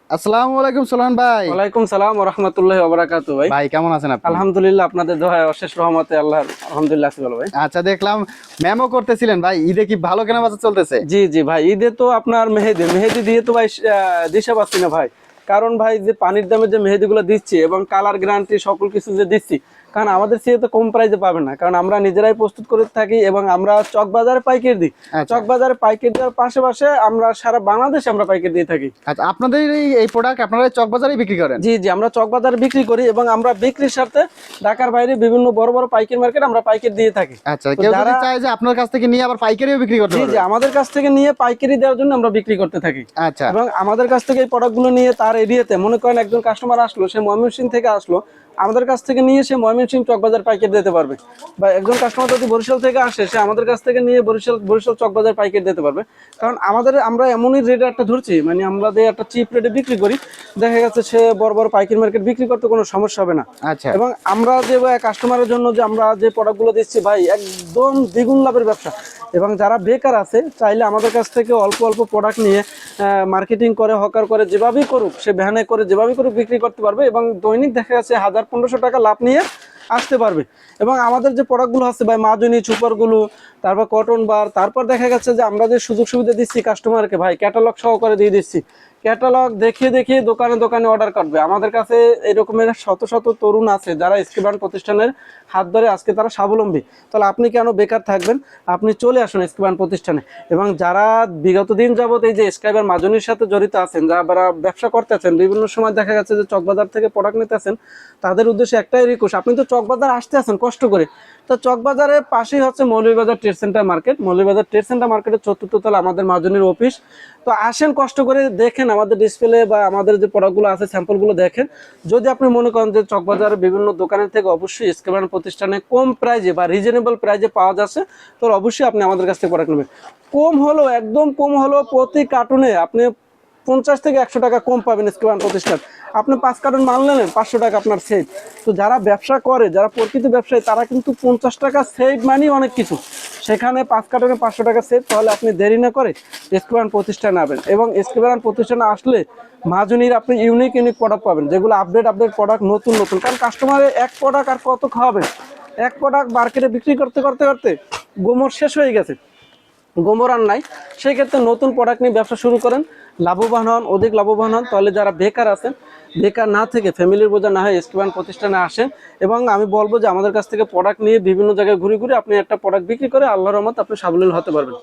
আসসালামু আলাইকুম সোলান ভাই। ওয়ালাইকুম সালাম ওয়া রাহমাতুল্লাহি ওয়া বারাকাতুহু। ভাই ভাই কেমন আছেন আপনি? আলহামদুলিল্লাহ, আপনাদের দোয়ায় অশেষ রহমতে আল্লাহর আলহামদুলিল্লাহ আছি ভালো ভাই। আচ্ছা, দেখলাম মেমো করতেছিলেন ভাই, ঈদে কি ভালো কেনা বেচা চলতেছে? জি জি ভাই, ঈদে তো আপনার মেহেদি মেহেদি দিয়ে তো ভাই দিশা পাচ্ছি না ভাই। কারণ ভাই যে পানির দামে যে মেহেদিগুলো দিচ্ছি এবং কালার গ্যারান্টি সকল কিছু যে দিচ্ছি, কারণ আমাদের চেয়ে তো কম প্রাইসে পাবেন না, কারণ আমরা নিজেরাই প্রস্তুত করে থাকি এবং আমরা চক বাজারে পাইকারি দিই। আচ্ছা চক বাজারে পাইকারি দেওয়ার পাশাপাশি আমরা সারা বাংলাদেশে আমরা পাইকারি দিয়ে থাকি। আচ্ছা, আপনাদের এই প্রোডাক্ট আপনারা চক বাজারে বিক্রি করেন? জি জি, আমরা চক বাজারে বিক্রি করি এবং আমরা বিক্রির সাথে ঢাকার বাইরে বিভিন্ন বড় বড় পাইকারি মার্কেট আমরা পাইকারি দিয়ে থাকি। আচ্ছা, তো কেউ যদি যারা চায় যে আপনার কাছ থেকে নিয়ে আবার পাইকারিও বিক্রি করতে জি জি, পারবে? আমাদের কাছ থেকে নিয়ে পাইকারি দেওয়ার জন্য আমরা বিক্রি করতে থাকি। আচ্ছা এবং আমাদের কাছ থেকে এই প্রোডাক্টগুলো নিয়ে তার এরিয়াতে মনে করেন একজন কাস্টমার আসলো, সে ময়মনসিংহ থেকে আসলো, আমাদের কাছ থেকে নিয়ে সে ময়মনসিংহ চকবাজার পাইকারি দিতে পারবে। বা একজন কাস্টমার যদি বরিশাল থেকে আসে, সে আমাদের কাছ থেকে নিয়ে বরিশাল চকবাজার পাইকারি দিতে পারবে। কারণ আমরা এমনই রেটে একটা ধরছি, মানে আমরা যে একটা চিপ রেটে বিক্রি করি, দেখা গেছে সে বড় বড় পাইকারি মার্কেট বিক্রি করতে কোনো সমস্যা হবে না। আচ্ছা এবং আমরা যে কাস্টমারের জন্য যে আমরা যে প্রোডাক্টগুলো দিচ্ছি ভাই, একদম দ্বিগুণ লাভের ব্যবসা। এবং যারা বেকার আছে, চাইলে আমাদের কাছ থেকে অল্প অল্প প্রোডাক্ট নিয়ে মার্কেটিং করে, হকার করে, যেভাবেই করুক, সে ভ্যানে করে যেভাবেই করুক বিক্রি করতে পারবে এবং দৈনিক দেখা যাচ্ছে 1000-1500 টাকা লাভ নিয়ে আসতে পারবে। এবং আমাদের যে প্রোডাক্টগুলো আছে ভাই, মাজনি সুপারগুলো, তারপর কটন বার, তারপর দেখা গেছে যে আমরা যে সুযোগ সুবিধা দিচ্ছি কাস্টমারকে ভাই, ক্যাটালগ সহকারে দিয়ে দিচ্ছি। ক্যাটালগ দেখিয়ে দেখিয়ে দোকানে দোকানে অর্ডার করবে। আমাদের কাছে এরকমের শত শত তরুণ আছে যারা স্কিবান প্রতিষ্ঠানের হাত ধরে আজকে তারা স্বাবলম্বী। তাহলে আপনি কেন বেকার থাকবেন? আপনি চলে আসুন স্কিবান প্রতিষ্ঠানে। এবং যারা বিগত দিন যাবত এই যে স্কাইবার মাজনির সাথে জড়িত আছেন, যারা ব্যবসা করতেছেন, বিভিন্ন সময় দেখা যাচ্ছে যে চকবাজার থেকে প্রোডাক্ট নিতেছেন, তাদের উদ্দেশ্যে একটাই রিকোয়েস্ট, আপনি তো চকবাজার আসতে আছেন কষ্ট করে, তো চকবাজারের পাশেই হচ্ছে Moulvibazar trade centre market. Moulvibazar trade centre মার্কেটের 4র্থ তলা আমাদের মাজনির অফিস। তো আসেন, কষ্ট করে দেখেন আমাদের ডিসপ্লে বা আমাদের যে প্রোডাক্টগুলো আছে স্যাম্পলগুলো দেখেন। যদি আপনি মনে করেন যে চকবাজারের বিভিন্ন দোকানের থেকে অবশ্যই স্কেবান প্রতিষ্ঠানে কম প্রাইজে বা রিজনেবল প্রাইজে পাওয়া যাচ্ছে, তো অবশ্যই আপনি আমাদের কাছ থেকে প্রোডাক্ট নেবেন। কম হলো, একদম কম হলো, প্রতি কার্টুনে আপনি 50 থেকে 100 টাকা কম পাবেন স্কেবান প্রতিষ্ঠান। আপনি 5 কার্টুন মাল নেন, 500 টাকা আপনার সেভ। তো যারা ব্যবসা করে, যারা প্রকৃত ব্যবসায়ী, তারা কিন্তু 50 টাকা সেভ মানে অনেক কিছু। সেখানে 5 কার্টুনে 500 টাকা সেভ। তাহলে আপনি দেরি না করে স্কেবান প্রতিষ্ঠানে আসবেন। এবং স্কেবান প্রতিষ্ঠানে আসলে মাজনির আপনি ইউনিক প্রোডাক্ট পাবেন, যেগুলো আপডেট প্রোডাক্ট, নতুন নতুন। কারণ কাস্টমারের এক প্রোডাক্ট আর কত খাওয়াবেন? এক প্রোডাক্ট মার্কেটে বিক্রি করতে করতে করতে গোমর শেষ হয়ে গেছে, গোমর আর নাই। সেই ক্ষেত্রে নতুন প্রোডাক্ট নিয়ে ব্যবসা শুরু করেন, লাভবান হন, অধিক লাভবান হন। তাহলে যারা বেকার আছেন, বেকার না থেকে ফ্যামিলির বোঝা না হয় স্কিবান প্রতিষ্ঠানে আসেন। এবং আমি বলবো যে আমাদের কাছ থেকে প্রোডাক্ট নিয়ে বিভিন্ন জায়গায় ঘুরে ঘুরে আপনি একটা প্রোডাক্ট বিক্রি করে আল্লাহর রহমতে আপনি স্বাবলম্বী হতে পারবেন।